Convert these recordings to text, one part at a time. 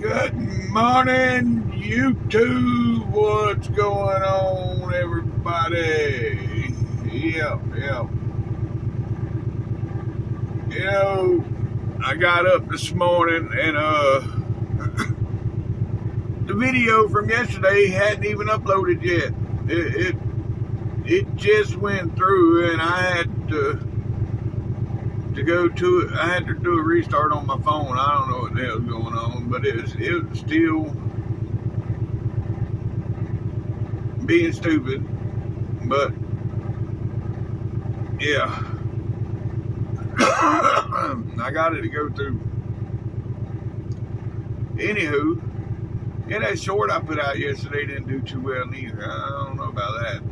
Good morning, YouTube. What's going on, everybody? Yep. You know, I got up this morning and the video from yesterday hadn't even uploaded yet. It just went through, and I had to go to it. I had to do a restart on my phone. I don't know what the hell's going on, but it was still being stupid. But yeah, I got it to go through. Anywho, yeah, that short I put out yesterday didn't do too well neither. I don't know about that,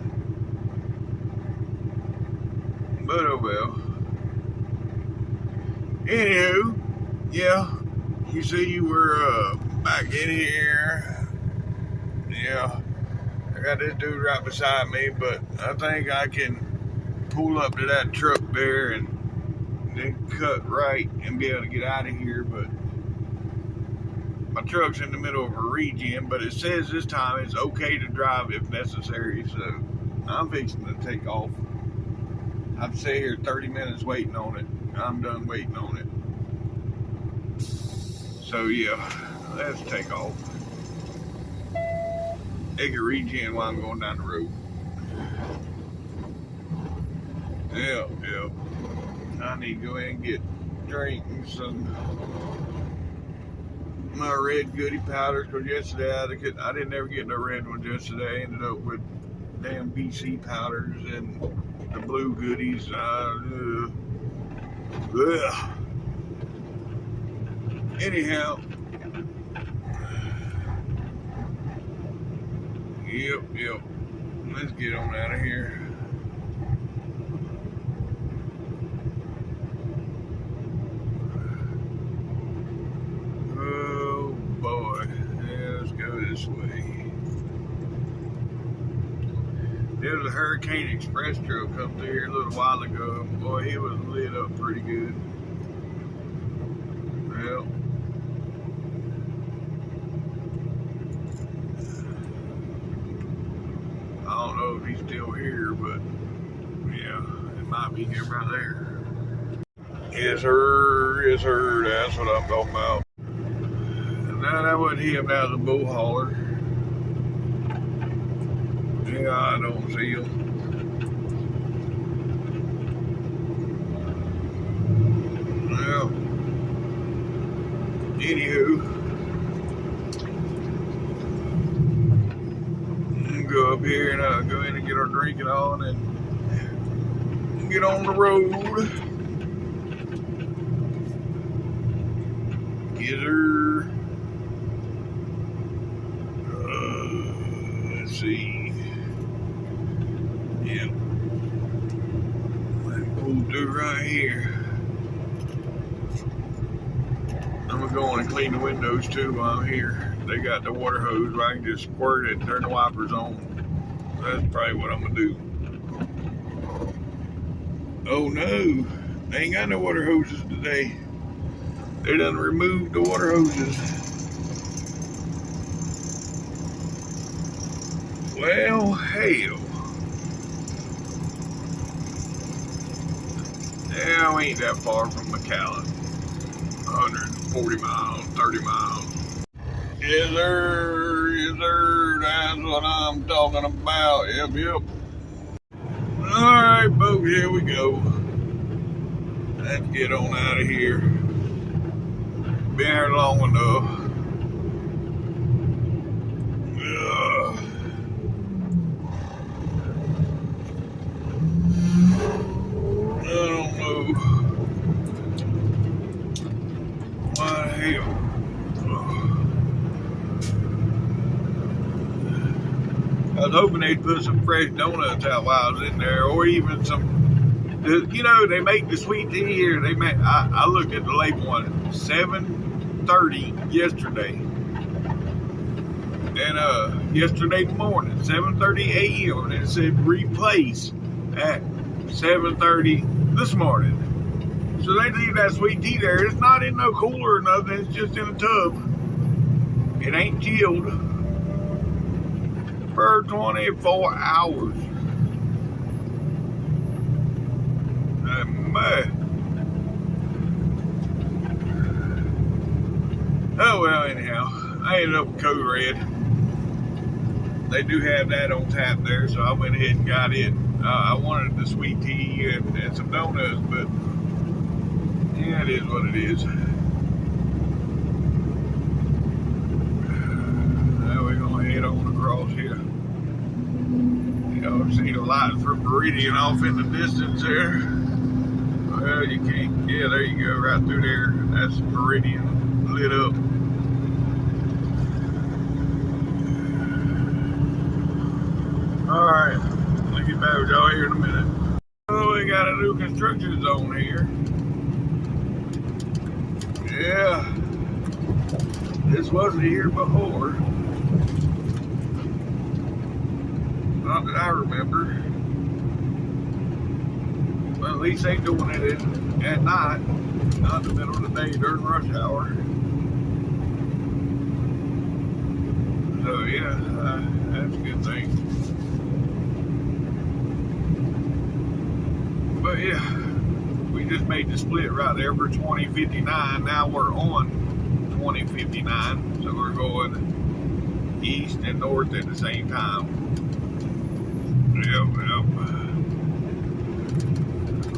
but oh well. Anywho, yeah, you see you were back in here. Yeah, I got this dude right beside me, but I think I can pull up to that truck there and then cut right and be able to get out of here. But my truck's in the middle of a regen, but it says this time it's okay to drive if necessary, so I'm fixing to take off. I've sat here 30 minutes waiting on it. I'm done waiting on it. So yeah, let's take off. Take a regen while I'm going down the road. Yeah. I need to go in and get drinking some my red goodie powders, because yesterday I didn't ever get no red ones yesterday. I ended up with damn BC powders and the blue goodies. Anyhow, yep. Let's get on out of here. Oh boy, yeah, let's go this way. There was a Hurricane Express truck come through here a little while ago. Boy, he was lit up pretty good. Well, I don't know if he's still here, but yeah, it might be him right there. Yes, sir. That's what I'm talking about. No, that wasn't him. That was a bull hauler. Yeah, I don't see him. Well, anywho, go up here and go in and get our drinking on and get on the road. Yes, sir. Let's see. Yeah. Let's pull through right here. I'm gonna go on and clean the windows too while I'm here. They got the water hose where I can just squirt it and turn the wipers on. That's probably what I'm gonna do. Oh no, they ain't got no water hoses today. They done removed the water hoses. Well, hell. Yeah, we ain't that far from McAllen. 140 miles, 30 miles. Yes, sir. That's what I'm talking about. Yep. Alright, folks, here we go. Let's get on out of here. Been here long enough. I don't know. What the hell? I was hoping they'd put some fresh donuts out while I was in there, or even some. You know, they make the sweet tea here. They make. I looked at the label on it. 7:30 yesterday, and yesterday morning, 7:30 a.m. and it said replace at 7:30 this morning. So they leave that sweet tea there. It's not in no cooler or nothing. It's just in a tub. It ain't chilled for 24 hours. Man. Oh well, anyhow, I ended up with Code Red. They do have that on tap there, so I went ahead and got it. I wanted the sweet tea and some donuts, but yeah, it is what it is. Now we're gonna head on across here. Y'all see the lights from Meridian off in the distance there. Well, you can't. Yeah, there you go, right through there. That's Meridian lit up. All right, I'll get back with y'all here in a minute. Oh, we got a new construction zone here. Yeah, this wasn't here before. Not that I remember. Well, at least they doing it at night, not in the middle of the day during rush hour. So yeah, that's a good thing. But yeah, we just made the split right there for 2059. Now we're on 2059, so we're going east and north at the same time. Yep.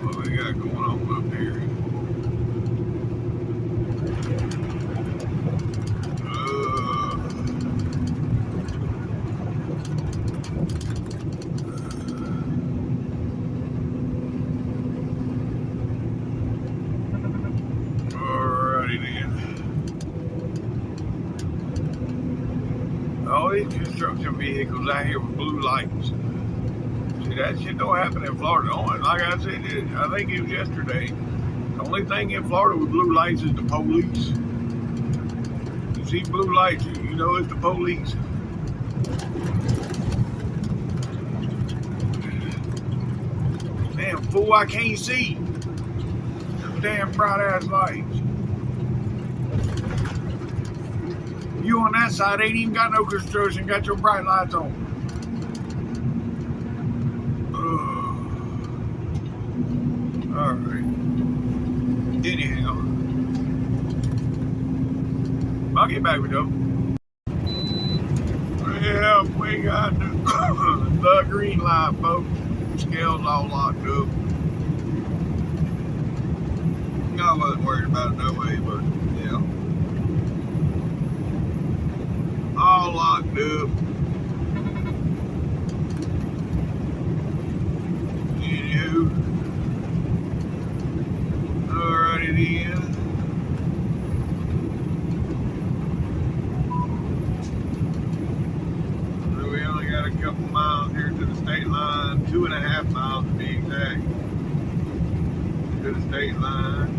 What we got going on up here? Alrighty then. All these construction vehicles out here with blue lights. See, that shit don't happen in Florida. Like I said, I think it was yesterday. The only thing in Florida with blue lights is the police. You see blue lights, you know it's the police. Damn fool, I can't see. Them damn bright ass lights. You on that side ain't even got no construction, got your bright lights on. Alright. Anyhow, I'll get back with you. Yeah, we got the green light, folks. Scales all locked up. I wasn't worried about it no way, but yeah. All locked up. Anywho. Alrighty then. So we only got a couple miles here to the state line, 2.5 miles to be exact. To the state line.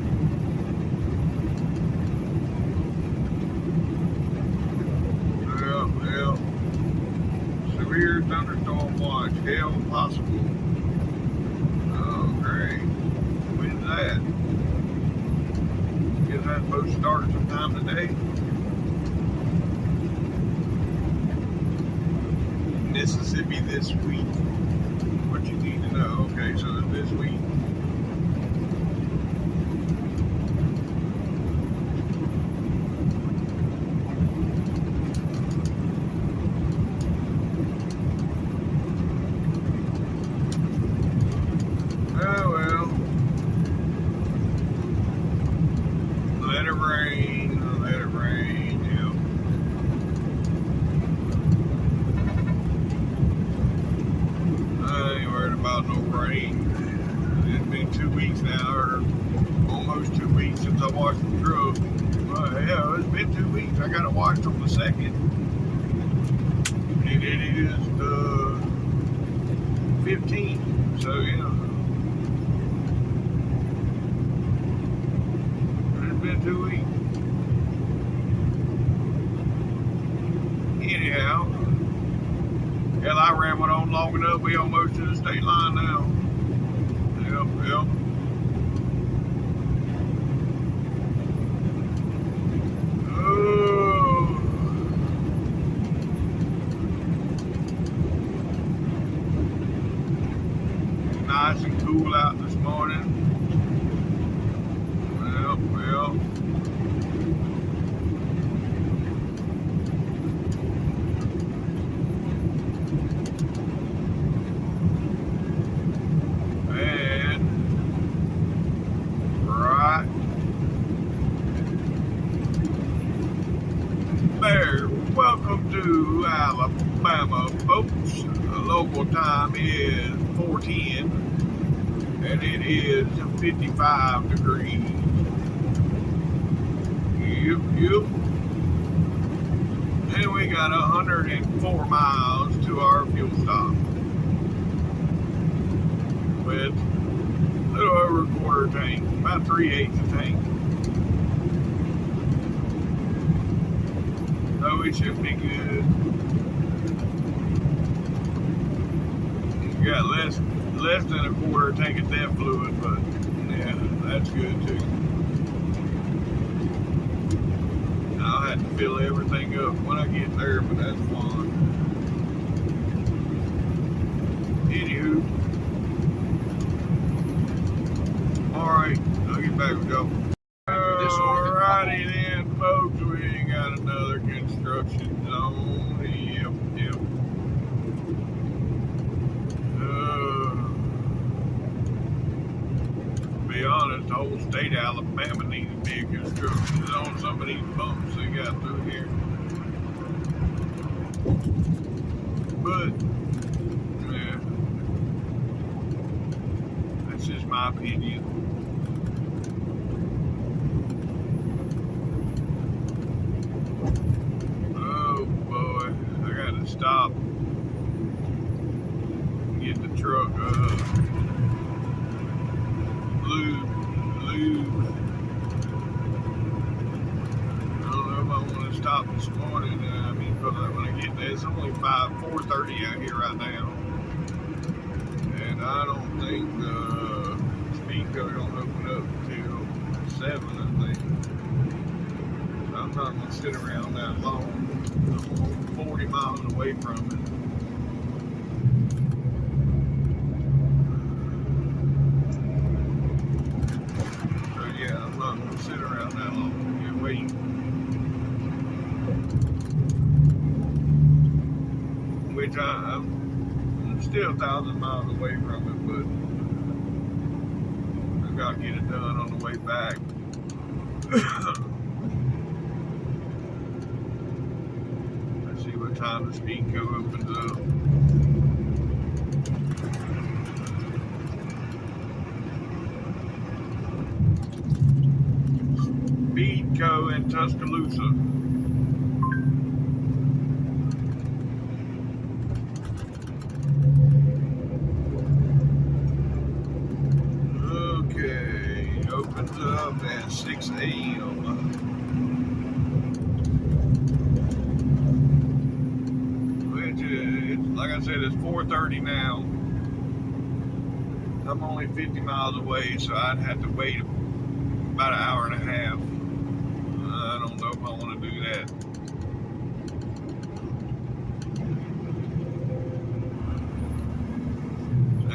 Well, severe thunderstorm watch, hail possible. Oh, great. When's that? Guess that's supposed to start sometime today. Mississippi this week. What you need to know. Okay, so it's this week. No rain. It's been 2 weeks now, or almost 2 weeks since I washed the truck. Well, hell, it's been 2 weeks. I got it washed on the 2nd. And it is the 15th. So, yeah. It's been 2 weeks. Anyhow. Hell, I ran one on long enough. We almost to the state line now. Yep. Oh. nice and cool out this morning. Well. And right there, welcome to Alabama, folks. The local time is 4:10, and it is 55 degrees. Yep. And we got 104 miles to our fuel stop with a little over a quarter tank, about 3/8 a tank. So we should be good. We got less than a quarter tank of that fluid, but yeah, that's good too. I'll have to fill everything up when I get there, but that's fun. Anywho, alright, I'll get back with y'all. Alrighty then, folks, we got another construction zone. Yep. To be honest, the whole state of Alabama needs to be a construction zone. Some of these bumps they got through here. But, yeah, that's just my opinion. Stop, get the truck lube. I don't know if I want to stop this morning. Because when I get there, it's only 4:30 out here right now, and I don't think the speed cover don't open up till 7. I think. I'm not gonna sit around that long. I'm 40 miles away from it. So yeah, I'm not gonna sit around that long and wait. Which I'm still 1,000 miles away from it, but I've got to get it done on the way back. Time the speed code opens up. Speedco in Tuscaloosa. Okay, opens up at 6 a.m. Like I said, it's 4:30 now. I'm only 50 miles away, so I'd have to wait about an hour and a half. I don't know if I want to do that.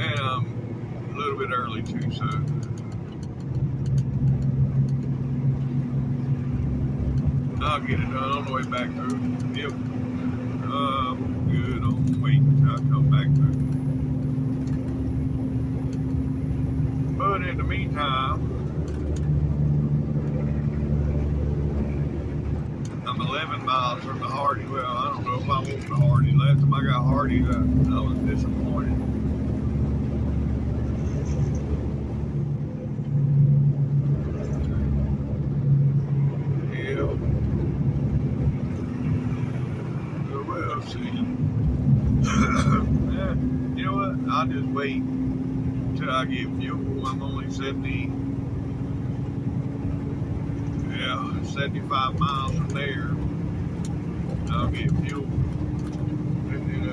And I'm a little bit early too, so. I'll get it done on the way back through. Yep. Good. I'll wait until I come back through. But in the meantime, I'm 11 miles from the Hardy. Well, I don't know if I want the Hardy. Last time I got Hardy, I was disappointed. You know what? I'll just wait until I get fuel. I'm only 75 miles from there. I'll get fuel. And then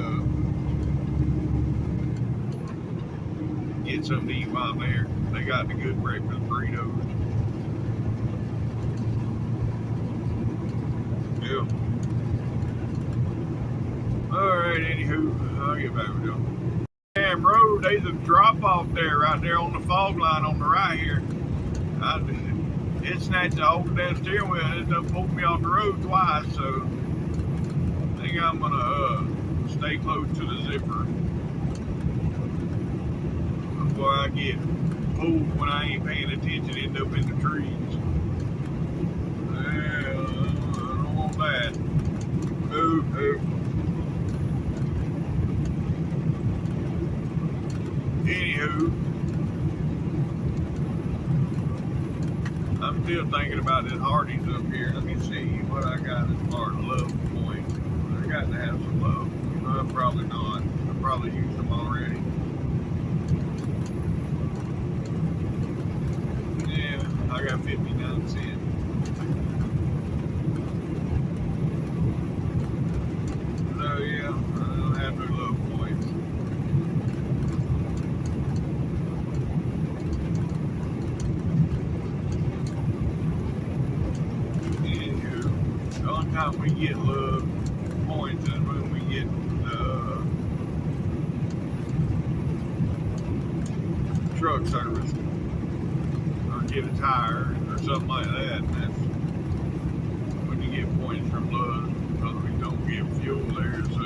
get something to eat while I'm there. They got the good breakfast burritos. Yeah. Alright, anywho, I'll get back with y'all. damn road. There's a drop off there, right there on the fog line on the right here. It snatched the whole damn steering wheel and it done pulled me off the road twice, so I think I'm gonna stay close to the zipper before I get pulled when I ain't paying attention, end up in the trees. Yeah, I don't want that. Oh. Anywho, I'm still thinking about this Hardee's up here. Let me see what I got as far as love points. I got to have some love. Probably not. I probably used them already. Yeah, I got 59 cents. So yeah, I don't have no love points. The only time we get love points is when we get truck service or get a tire or something like that. And that's when you get points from love because we don't get fuel there. So,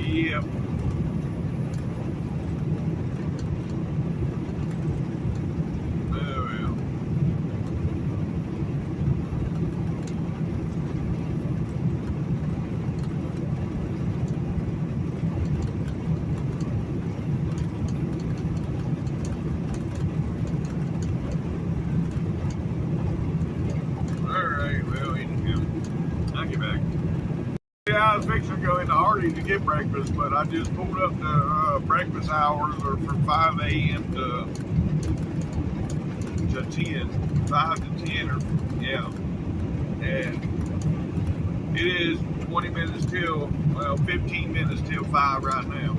yep. I was fixing to go into Hardee's to get breakfast, but I just pulled up the breakfast hours are from 5 a.m. to 10, 5 to 10, or yeah, and it is 20 minutes till, well, 15 minutes till 5 right now.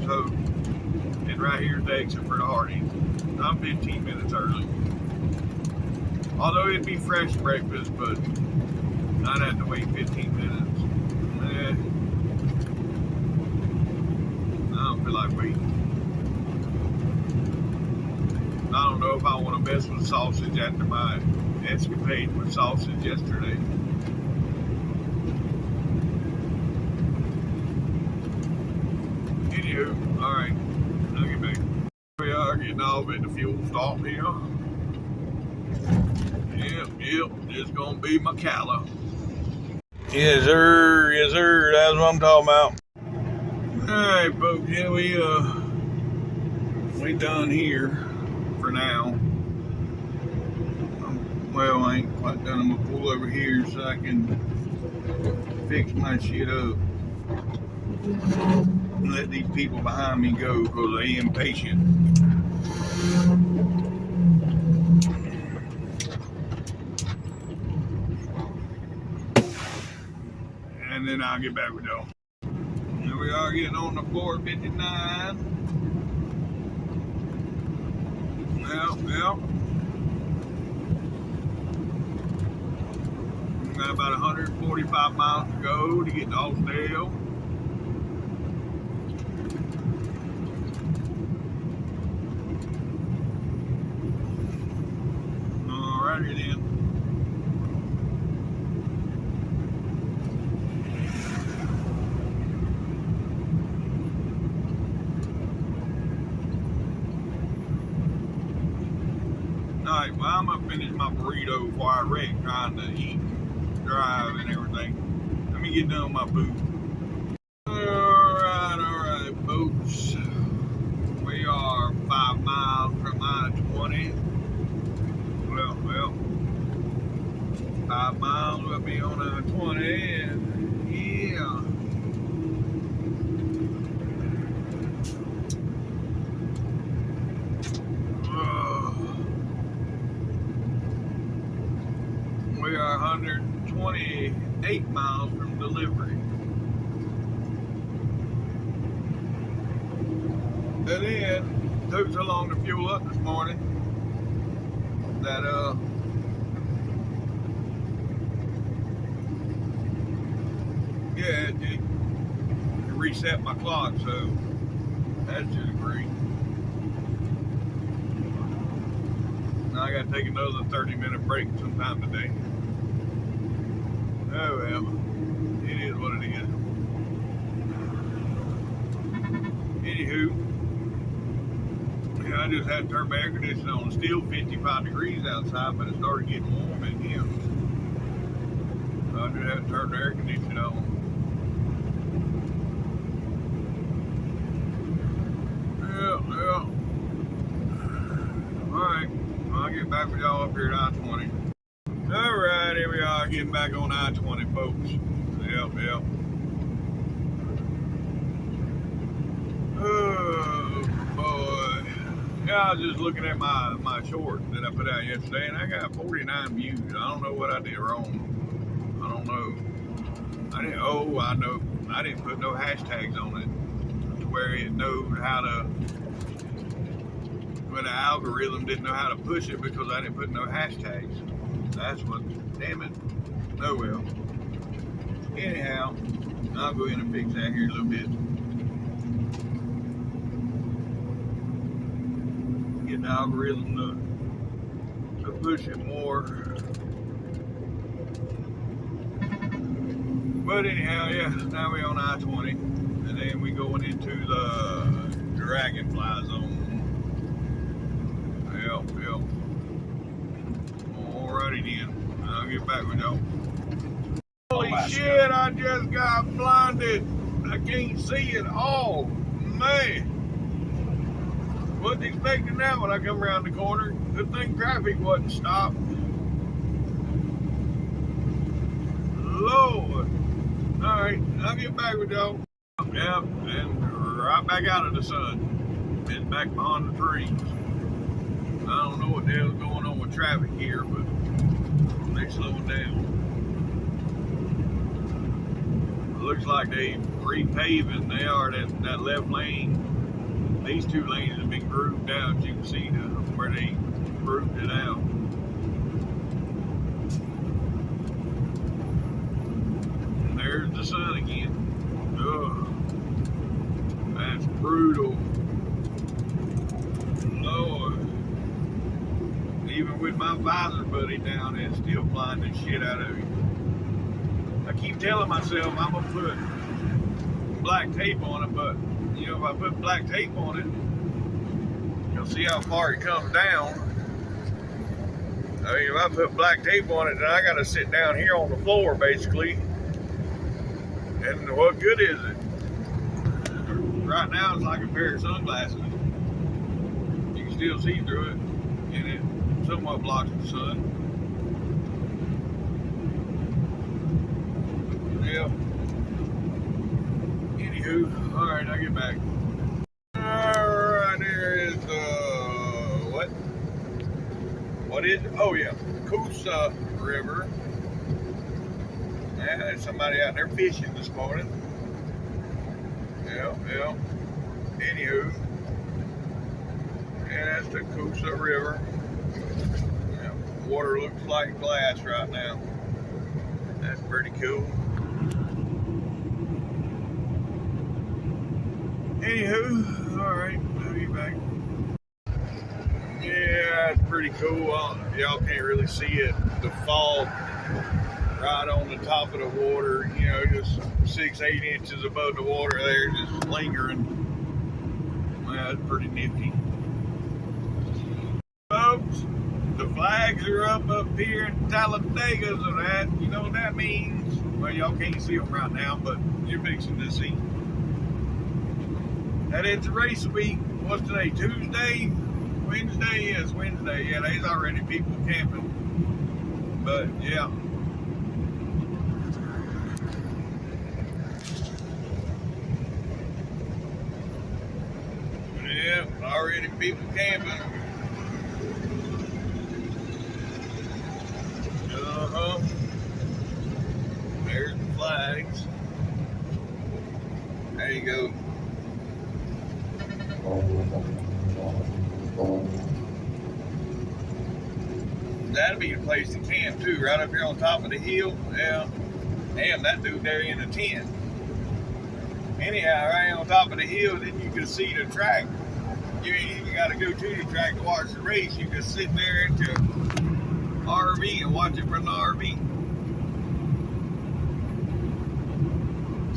So, and right here's the exit for the Hardee's. I'm 15 minutes early. Although it'd be fresh breakfast, but I'd have to wait 15 minutes. I don't feel like waiting. I don't know if I want to mess with sausage after my escapade with sausage yesterday. Anywho, alright, I'll get back. We are getting off at the fuel stop here. Yep, just gonna be my Calla. Yes sir, that's what I'm talking about. Alright folks, yeah, we done here for now. Well, I ain't quite done. I'm gonna pull over here so I can fix my shit up and let these people behind me go because they impatient. And then I'll get back with y'all. Here we are getting on the 459. Well. We got about 145 miles to go to get to Austell. Alrighty then. Alright, well, I'm gonna finish my burrito before I wreck trying to eat, drive, and everything. Let me get done with my boot. Alright, folks. We are 5 miles from I-20. Well, 5 miles will be on I-20, and yeah. We are 128 miles from delivery. And then, it took so long to fuel up this morning that, yeah, it reset my clock, so that's just great. Now I gotta take another 30-minute break sometime today. Oh well, it is what it is. Anywho, yeah, I just had to turn my air conditioner on. It's still 55 degrees outside, but it started getting warm in here. So I just had to turn the air conditioner on. Yeah. Alright, well, I'll get back with y'all up here at I-20. Alright, here we are, getting back on I-20, folks. Yep. Oh, boy. Yeah, I was just looking at my short that I put out yesterday, and I got 49 views. I don't know what I did wrong. I don't know. I know. I didn't put no hashtags on it to where it knows how to, when the algorithm didn't know how to push it because I didn't put no hashtags. That's what, damn it. Oh well. Anyhow, I'll go in and fix that here in a little bit. Get the algorithm to push it more. But anyhow, yeah, now we're on I-20, and then we going into the Dragonfly zone. Yep. Alrighty then, I'll get back with y'all. Holy shit, I just got blinded. I can't see at all, man. Wasn't expecting that when I come around the corner. Good thing traffic wasn't stopped. Lord. Alright, I'll get back with y'all. Yep, and right back out of the sun. And back behind the trees. I don't know what the hell's going on with traffic here, but they slowing down. It looks like they repaving. They are that left lane. These two lanes have been grooved out. You can see where they grooved it out. And there's the sun again. Ugh. That's brutal. Lord. Even with my visor buddy down, it's still blinding the shit out of you. I keep telling myself I'm gonna put black tape on it, but you know, if I put black tape on it, you'll see how far it comes down. I mean, if I put black tape on it, then I gotta sit down here on the floor, basically. And what good is it? Right now, it's like a pair of sunglasses. You can still see through it, and it somewhat blocks the sun. Yep. Anywho, alright, I'll get back. Alright, there is what is it? Oh yeah, Coosa River. Yeah, there's somebody out there fishing this morning. Yeah. Anywho, yeah, that's the Coosa River. Yeah, water looks like glass right now. That's pretty cool. Anywho, alright, I'll be back. Yeah, it's pretty cool. Y'all can't really see it. The fog right on the top of the water, you know, just 6-8 inches above the water there, just lingering. Well, that's pretty nifty. Folks, the flags are up here in Talladega, so that, you know what that means. Well, y'all can't see them right now, but you're fixing to see. And it's race week. What's today? Tuesday? Wednesday? Yes, Wednesday. Yeah, there's already people camping. But, yeah. Yeah, already people camping. Uh-huh. There's the flags. There you go. That'd be the place to camp too, right up here on top of the hill. Yeah. Damn, that dude there in a tent. Anyhow, right on top of the hill, then you can see the track. You ain't even got to go to the track to watch the race. You can sit there at your RV and watch it from the RV.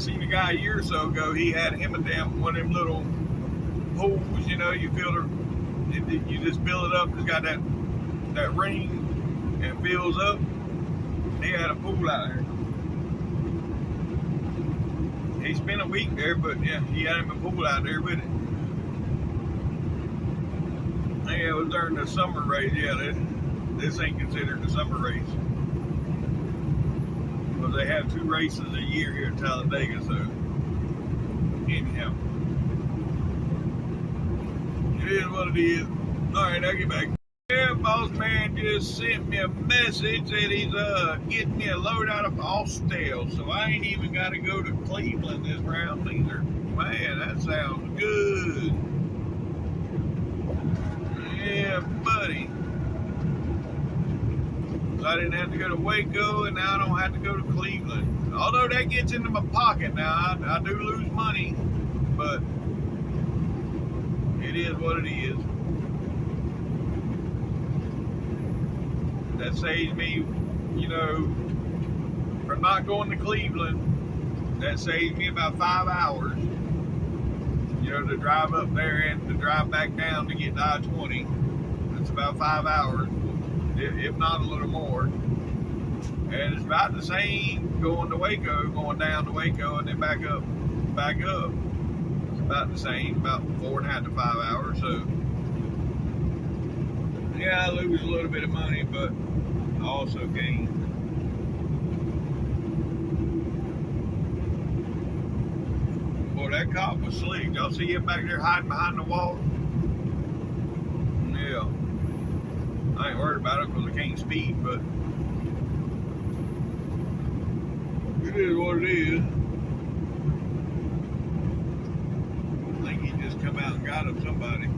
Seen a guy a year or so ago, he had him a damn one of them little pools, you know, you just fill it up, it's got that ring and fills up. He had a pool out there. He spent a week there, but yeah, he had him a pool out there with it. Yeah, it was during the summer race. Yeah, this ain't considered the summer race. Because they have 2 races a year here in Talladega, so anyhow. It is what it is. Alright, I'll get back. Yeah, boss man just sent me a message that he's getting me a load out of Austell, so I ain't even got to go to Cleveland this round either. Man, that sounds good. Yeah, buddy. I didn't have to go to Waco, and now I don't have to go to Cleveland. Although that gets into my pocket now, I do lose money, but it is what it is. That saves me, you know, from not going to Cleveland. That saves me about 5 hours, you know, to drive up there and to drive back down to get to I-20. It's about 5 hours, if not a little more. And it's about the same going to Waco, going down to Waco and then back up. It's about the same, about 4.5 to 5 hours. So yeah, I lose a little bit of money, but I also gain. Boy, that cop was slick. Y'all see him back there hiding behind the wall? Yeah. I ain't worried about it because I can't speed, but it is what it is. I think he just come out and got him, somebody.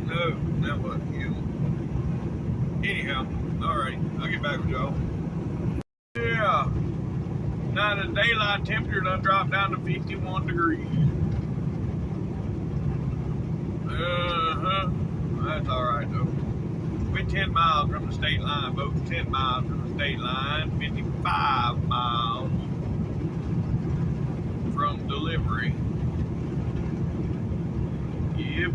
No, that wasn't him. Anyhow, alright, I'll get back with y'all. Yeah. Now the daylight temperature done dropped down to 51 degrees. That's alright though. We're 10 miles from the state line, folks. 10 miles from the state line. 55 miles from delivery. Yep.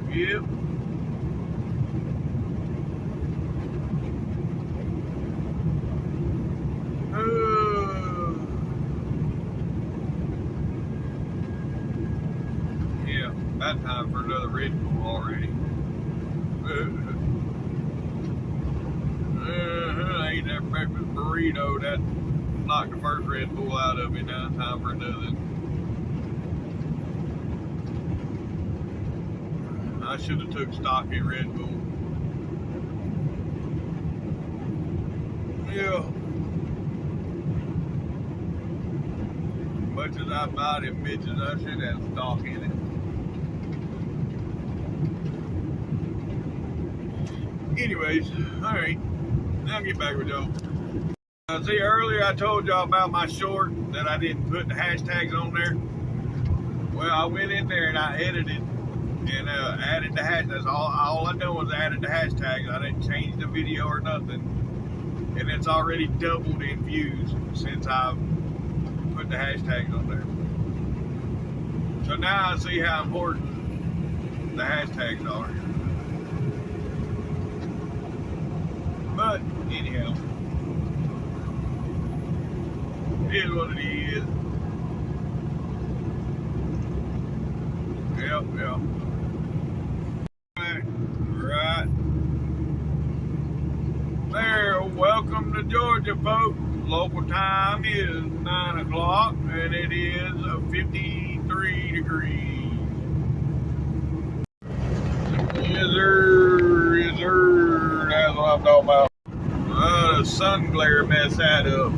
Yeah, about time for another Red Bull already. I ate that breakfast burrito. That knocked the first Red Bull out of me. Now it's time for another. I should have took stock in Red Bull. Yeah. Much as I buy them bitches, I should have stock in it. Anyways, alright. I'll get back with y'all. See, earlier I told y'all about my short that I didn't put the hashtags on there. Well, I went in there and I edited and added the hashtags. All I done was added the hashtags. I didn't change the video or nothing. And it's already doubled in views since I've put the hashtags on there. So now I see how important the hashtags are. But anyhow, it is what it is. Yep. Right there. Welcome to Georgia, folks. Local time is 9 o'clock and it is 53 degrees. Yes, sir. That's what I'm talking about. The sun glare messed that up.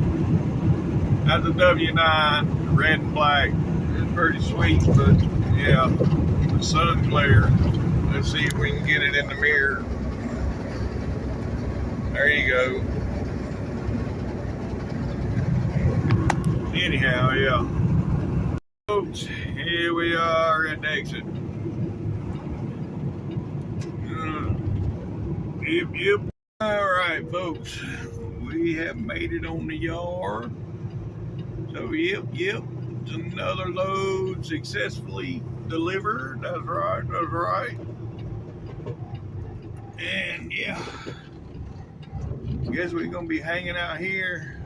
That's a W9, red and black. It's pretty sweet, but yeah, the sun glare. Let's see if we can get it in the mirror. There you go. Anyhow, yeah. Folks, here we are at the exit. Yep. All right, folks. We have made it on the yard. So, yep. It's another load successfully delivered. That's right. And, yeah. Guess we're going to be hanging out here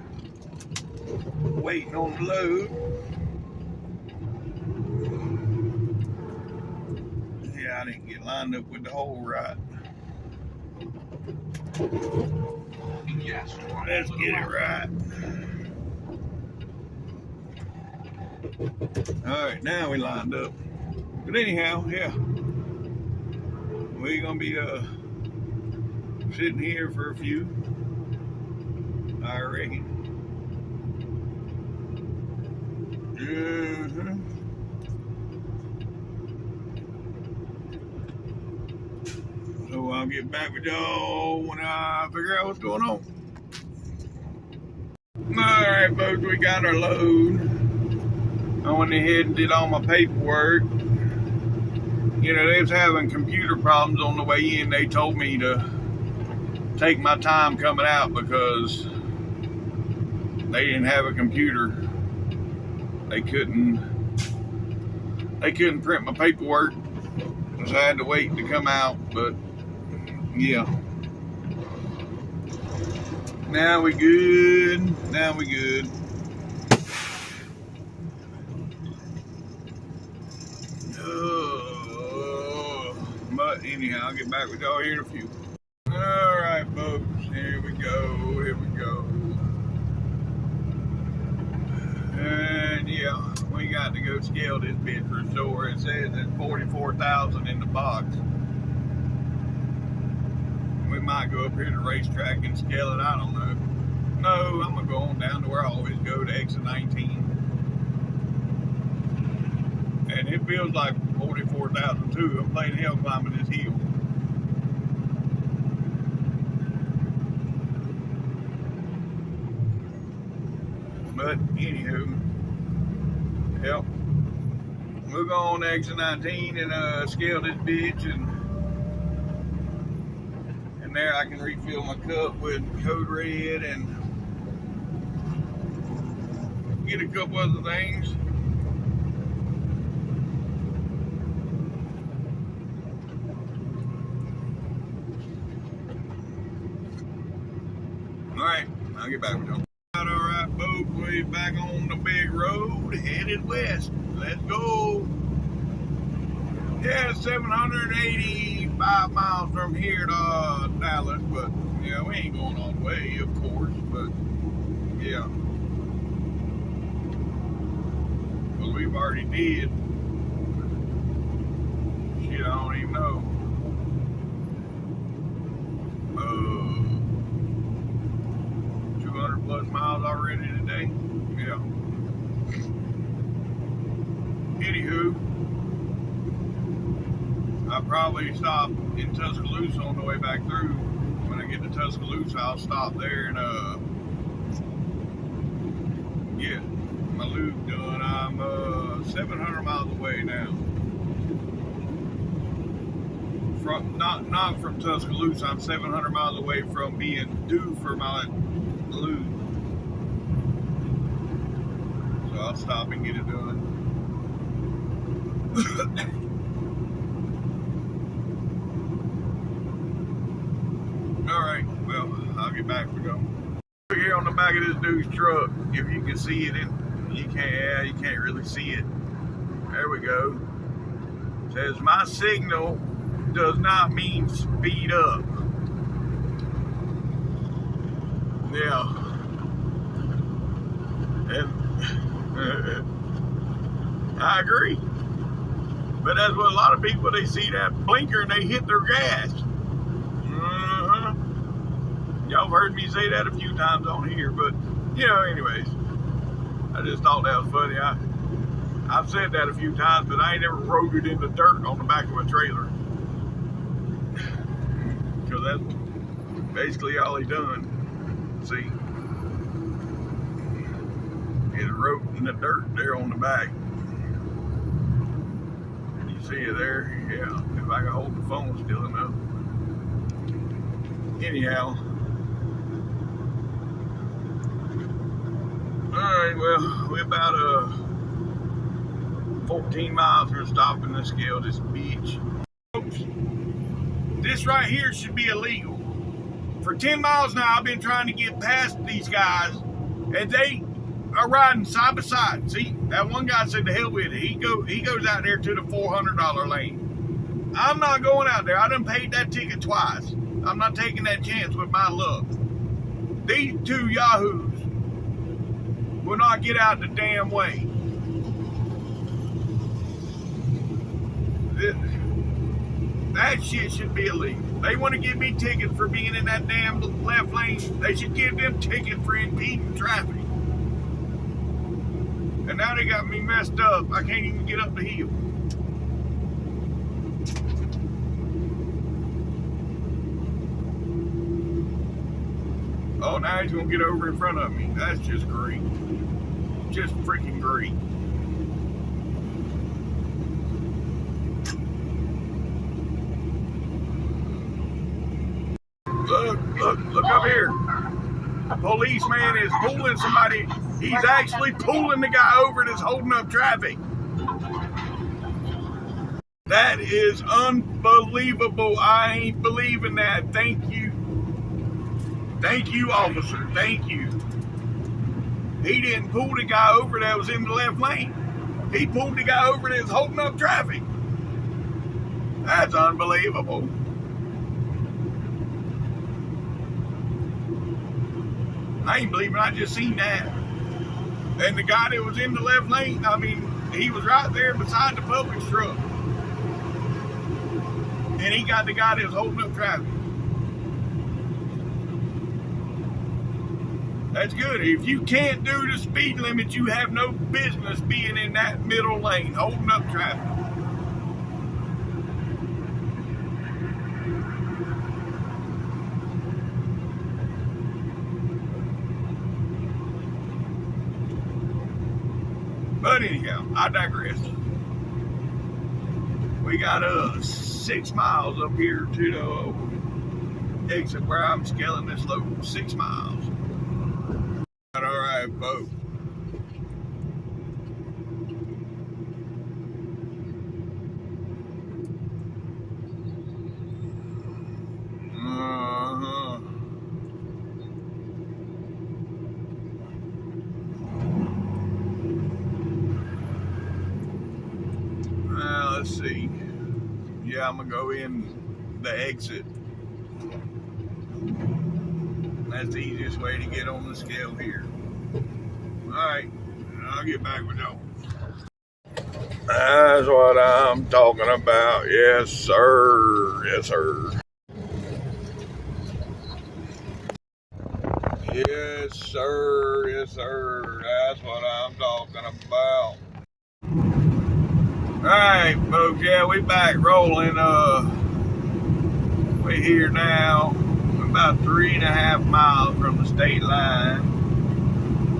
waiting on the load. Yeah, I didn't get lined up with the hole right. Let's get it right. Alright, now we lined up. But anyhow, yeah. We're gonna be sitting here for a few, I reckon. So I'll get back with y'all when I figure out what's going on. Alright, folks, we got our load. I went ahead and did all my paperwork. You know, they was having computer problems on the way in. They told me to take my time coming out because they didn't have a computer. They couldn't print my paperwork, so I had to wait to come out. But yeah, now we good. But anyhow, I'll get back with y'all here in a few. Alright, folks, here we go. And yeah, we got to go scale this bitch for sure. It says it's 44,000 in the box. We might go up here to the racetrack and scale it, I don't know. No, I'm gonna go on down to where I always go, to exit 19. And it feels like 44,000 too. I'm playing hell climbing this hill. But anywho, yep, we'll go on to exit 19 and scale this bitch, and there I can refill my cup with Code Red and get a couple other things. Alright, I'll get back with y'all. Alright, folks, we're back on the big road, headed west. Let's go. Yeah, 785 miles from here to Dallas, but yeah, we ain't going all the way, of course, but yeah. Well, we've already did. Shit, I don't even know. 200 plus miles already today. Yeah. Anywho, I'll probably stop in Tuscaloosa on the way back through. When I get to Tuscaloosa, I'll stop there and get my loop done. I'm 700 miles away now. From not from Tuscaloosa, I'm 700 miles away from being due for my loop. So I'll stop and get it done. Alright, well, I'll get back to go. Here on the back of this dude's truck, if you can see it, you can't really see it. There we go. It says, my signal does not mean speed up. Yeah. And I agree. But that's what a lot of people, they see that blinker and they hit their gas. Y'all heard me say that a few times on here, but you know, anyways, I just thought that was funny. I've said that a few times, but I ain't never rode it in the dirt on the back of a trailer. Because Basically all he done, see, is wrote in the dirt there on the back. You see it there? Yeah, if I can hold the phone still enough. Anyhow. Alright, well, we're about 14 miles from stopping to scale this beach. Folks, this right here should be illegal. For 10 miles now, I've been trying to get past these guys, and they are riding side by side. See, that one guy said to hell with it. He goes out there to the $400 lane. I'm not going out there. I done paid that ticket twice. I'm not taking that chance with my luck. These two yahoos will not get out the damn way. That shit should be illegal. They want to give me tickets for being in that damn left lane. They should give them tickets for impeding traffic. And now they got me messed up. I can't even get up the hill. Oh, now he's going to get over in front of me. That's just great. Just freaking great. Look up here. The policeman is pulling somebody. He's actually pulling the guy over that's holding up traffic. That is unbelievable. I ain't believing that. Thank you. Thank you, officer. Thank you. He didn't pull the guy over that was in the left lane. He pulled the guy over that's holding up traffic. That's unbelievable. I ain't believing I just seen that. And the guy that was in the left lane, I mean, he was right there beside the public truck. And he got the guy that was holding up traffic. That's good. If you can't do the speed limit, you have no business being in that middle lane, holding up traffic. But anyhow, I digress. We got 6 miles up here to the exit where I'm scaling this load. 6 miles. All right, folks. Let's see. Yeah, I'm gonna go in the exit. That's the easiest way to get on the scale here. Alright, I'll get back with y'all. That's what I'm talking about. Yes, sir. Yes, sir. Yes, sir. Yes, sir. That's what I'm talking about. Alright, folks, yeah, we back rolling. We're here now, about 3.5 miles from the state line.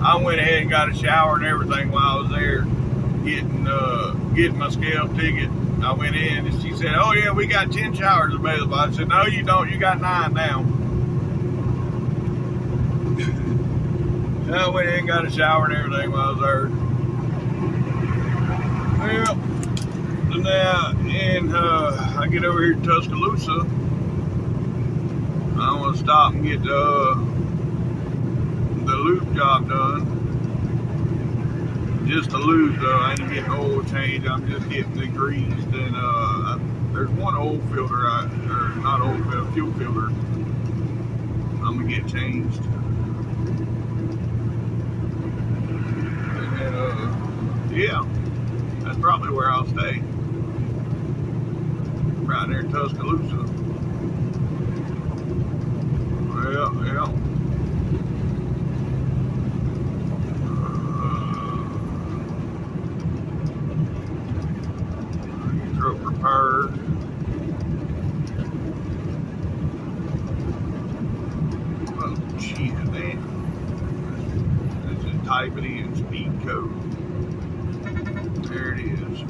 I went ahead and got a shower and everything while I was there getting my scale ticket. I went in and she said, oh yeah, we got 10 showers available. I said, no you don't, you got 9 now. I went ahead and got a shower and everything while I was there. Well, now, and I get over here to Tuscaloosa. I want to stop and get the loop job done. Just the loop though. I ain't getting oil change. I'm just getting the greased and there's one oil filter, or not oil filter, fuel filter. I'm gonna get changed. And then yeah, that's probably where I'll stay. Right there in Tuscaloosa. Well. Truck repaired. type it in, speed code. There it is.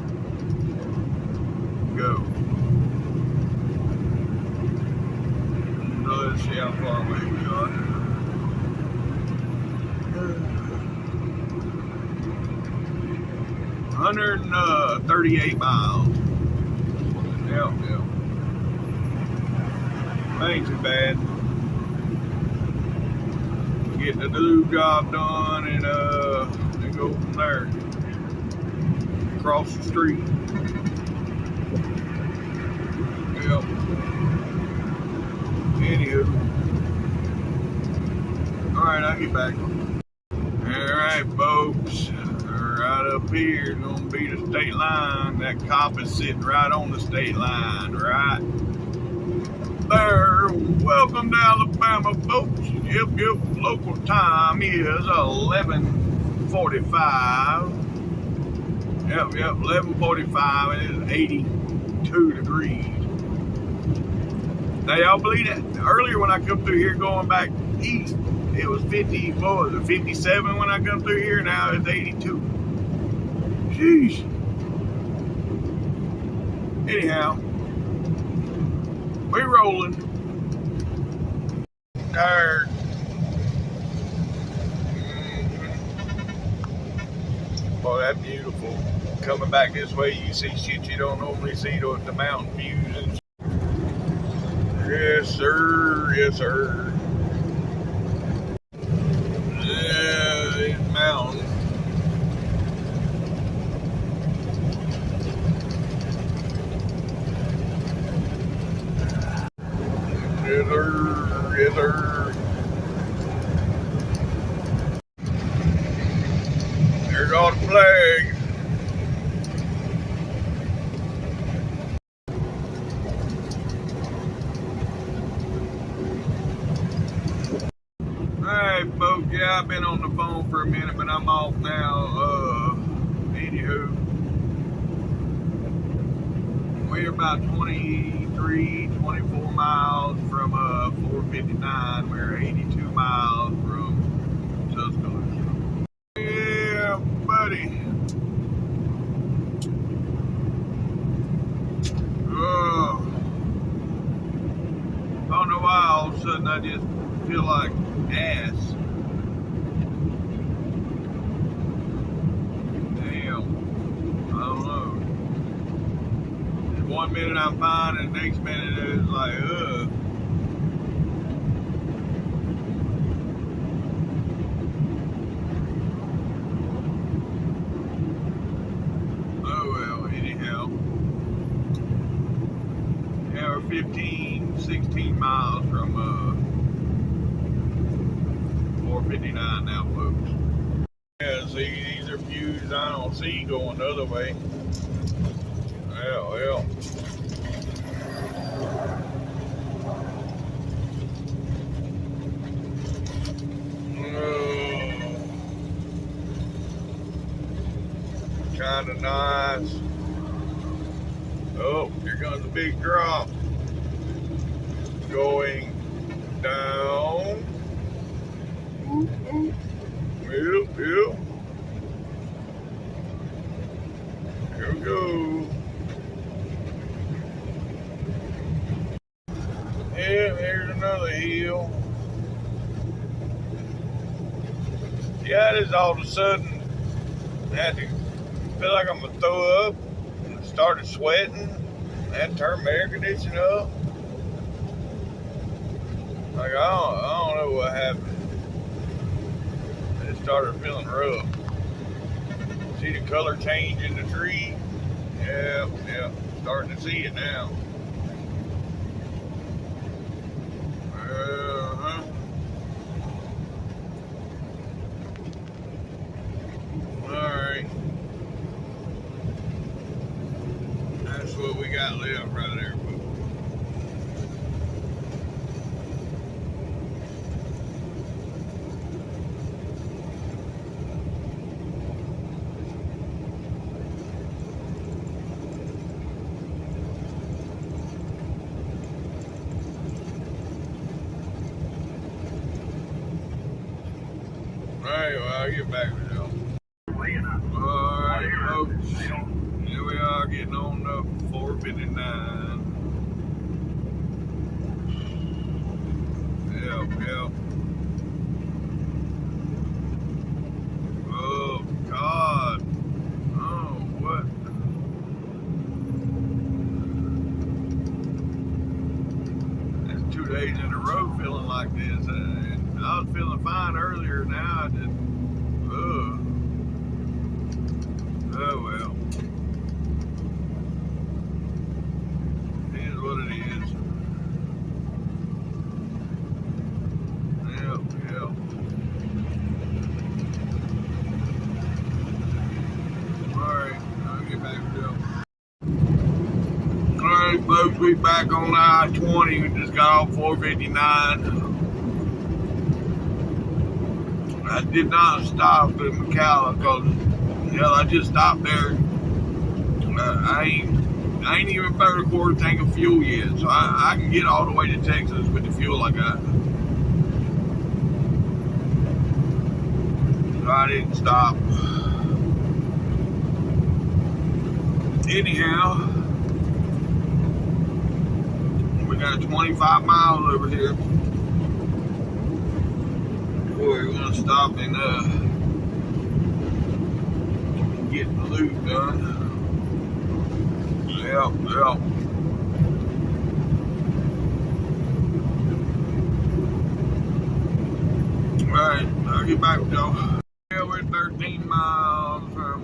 Go. So let's see how far away we are. 138 miles. Yep. Ain't too bad. Get the new job done and go from there. Across the street. Yep. Anywho. Alright, I'll get back. Alright, folks. Right up here is gonna be the state line. That cop is sitting right on the state line, right there. Welcome to Alabama, folks. Yep. Local time is 11:45. Yep. 11:45. It is 82 degrees. Now, y'all believe that? Earlier when I come through here going back east, it was 50. What was it? 57 when I come through here. Now it's 82. Jeez. Anyhow, we're rolling. Tired. Boy, that's beautiful. Coming back this way, you see shit you don't normally see, the mountain views and shit. Yes, sir. Yeah, these mountains. Yes, sir. There's all the flags. Alright, folks, yeah, I've been on the phone for a minute, but I'm off now. Anywho, we're about 24 miles from 459. We're 82 miles from Tuscaloosa. Yeah, buddy. I don't know why all of a sudden I just feel like ass. Damn. I don't know. One minute I'm fine, and the next minute it's like, Oh well, anyhow. Yeah, we're 16 miles from 459 now, folks. Yeah, see, these are views I don't see going the other way. Well. Kind of nice. Oh, here comes a big drop. Going down. Yep. Here we go. Yeah, there's another hill. Yeah, it is all of a sudden. I had to feel like I'm gonna throw up. And I started sweating. I had to turn my air conditioning up. Like I don't know what happened. It started feeling rough. See the color change in the tree? Yeah. Starting to see it now. Alright. That's what we got left right there. Alright, well, I'll get back with y'all. Alright, folks. Here we are getting on up 459. Yep. Oh, God. Oh, what? It's 2 days in a row feeling like this. And I was feeling fine earlier. Now I just, oh, well. It is what it is. Yep. Alright, I'll get back to them. Alright, folks, we back on I-20. We just got off 459. I did not stop at McCalla because, hell, I just stopped there. I ain't even burned a quarter tank of fuel yet, so I can get all the way to Texas with the fuel I got. So I didn't stop. Anyhow, we got 25 miles over here. We're gonna stop and get the loop done. Yep. Alright, I'll get back with y'all. Yeah, we're 13 miles from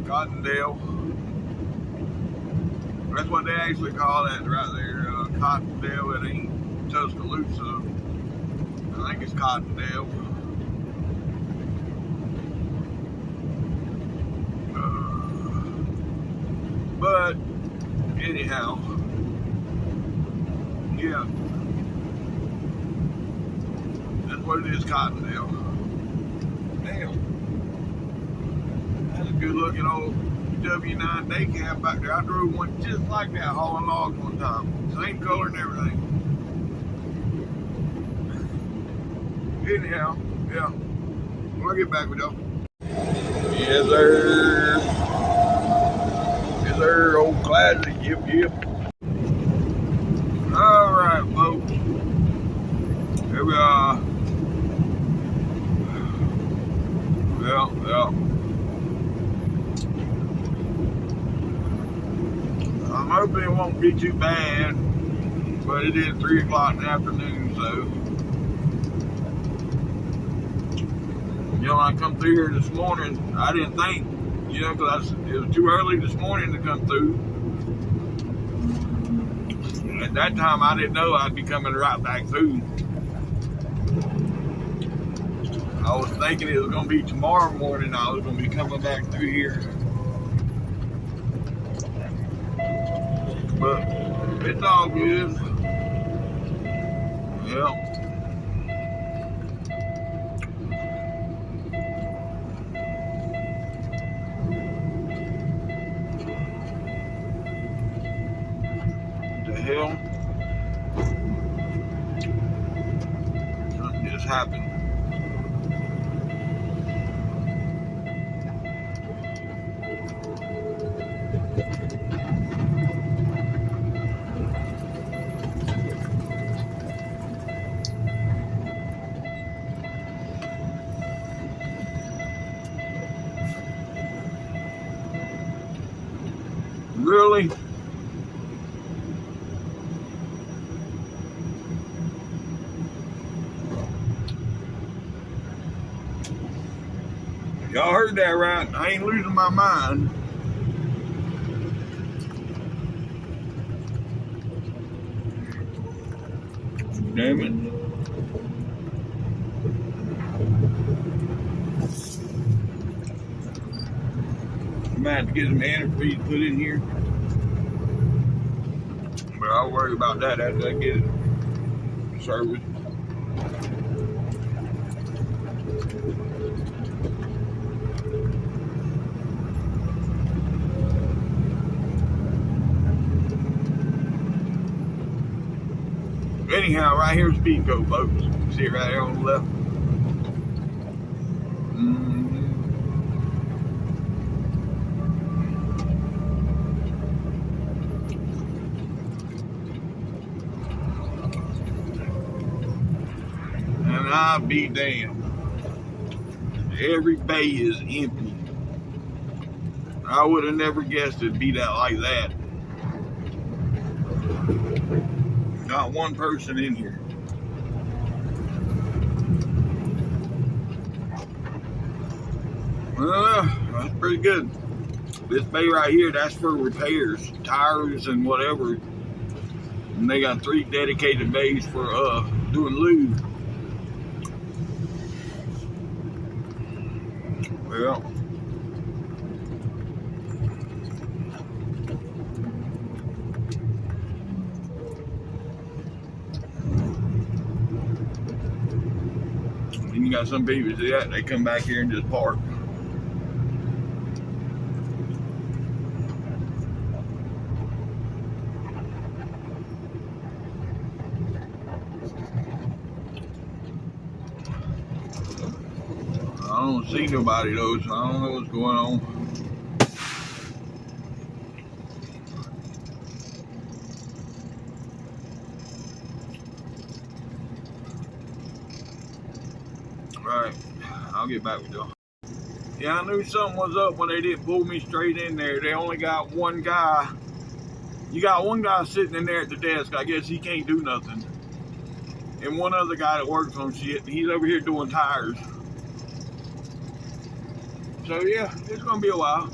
Cottondale. That's what they actually call that right there, Cottondale. It ain't Tuscaloosa. I think it's Cottondale. But anyhow, yeah, that's what it is, Cottondale. Damn, that's a good looking old W9 day cab back there. I drove one just like that, hauling logs one time. Same color and everything. Anyhow, yeah. I'll get back with y'all. Yes, sir. Yes, sir. Old classic. Yep. All right, folks. Here we are. Yeah. I'm hoping it won't be too bad, but it is 3 o'clock in the afternoon, so. You know, when I come through here this morning, I didn't think, you know, because it was too early this morning to come through. At that time, I didn't know I'd be coming right back through. I was thinking it was going to be tomorrow morning I was going to be coming back through here. But it's all good. Yeah. Hell, something just happened. Really? Y'all heard that right. I ain't losing my mind. Damn it. I might have to get some antifreeze put in here. But I'll worry about that after I get it serviced. Anyhow, right here's Pico, folks. See it right here on the left. And I'll be damned. Every bay is empty. I would have never guessed it'd be that like that. Not one person in here. That's pretty good. This bay right here, that's for repairs, tires and whatever. And they got 3 dedicated bays for doing lube. Well, then you got some people do that, they come back here and just park. I don't see nobody though, so I don't know what's going on. Right, I'll get back with y'all. Yeah, I knew something was up when they didn't pull me straight in there. They only got one guy. You got one guy sitting in there at the desk. I guess he can't do nothing. And one other guy that works on shit. He's over here doing tires. So yeah, it's gonna be a while.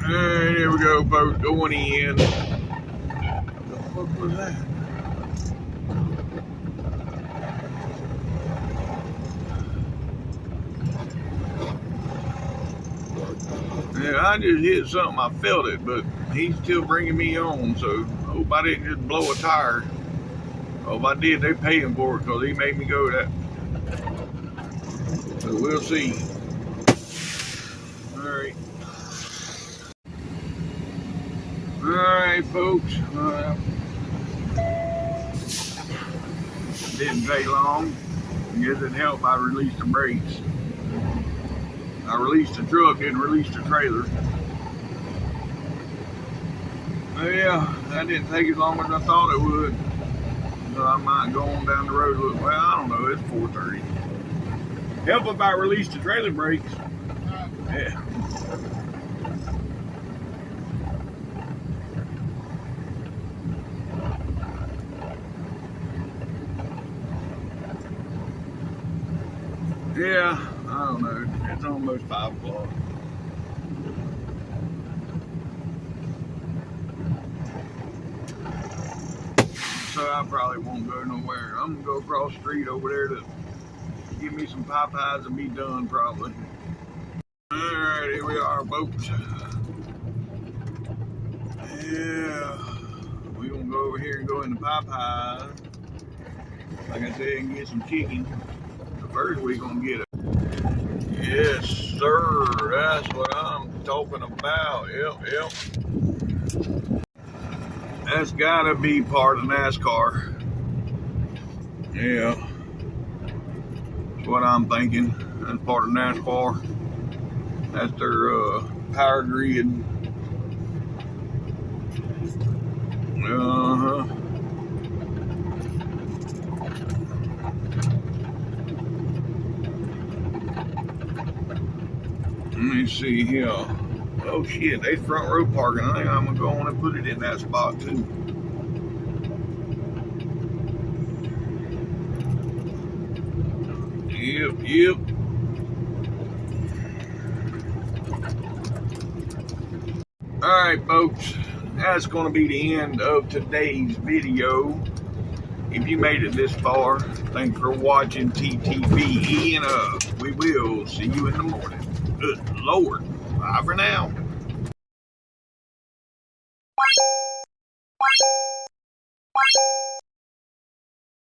Alright, here we go, folks, going in. What the fuck was that? Yeah, I just hit something, I felt it, but he's still bringing me on, so I hope I didn't just blow a tire. Oh, if I did, they pay him for it, because he made me go that. So we'll see. Alright, folks. Didn't take long. I guess it helped I released the brakes. I released the truck, didn't release the trailer. But yeah, that didn't take as long as I thought it would. So I might go on down the road. Look, well, I don't know. It's 4:30. Help if I release the trailer brakes. Yeah. Yeah, I don't know. It's almost 5 o'clock. So I probably won't go nowhere. I'm gonna go across the street over there to give me some Popeyes and be done probably. Alright, here we are, folks. Yeah, we're gonna go over here and go into Popeyes. Like I said, and get some chicken. First we're gonna get it. Yes, sir. That's what I'm talking about. Yep. That's gotta be part of NASCAR. Yeah. That's what I'm thinking. That's part of NASCAR. That's their power grid. Uh-huh. Let me see here. Oh shit, they front row parking. I think I'm gonna go on and put it in that spot too. Yep. Alright, folks. That's gonna be the end of today's video. If you made it this far, thanks for watching TTV, and we will see you in the morning. Good Lord. Bye for now.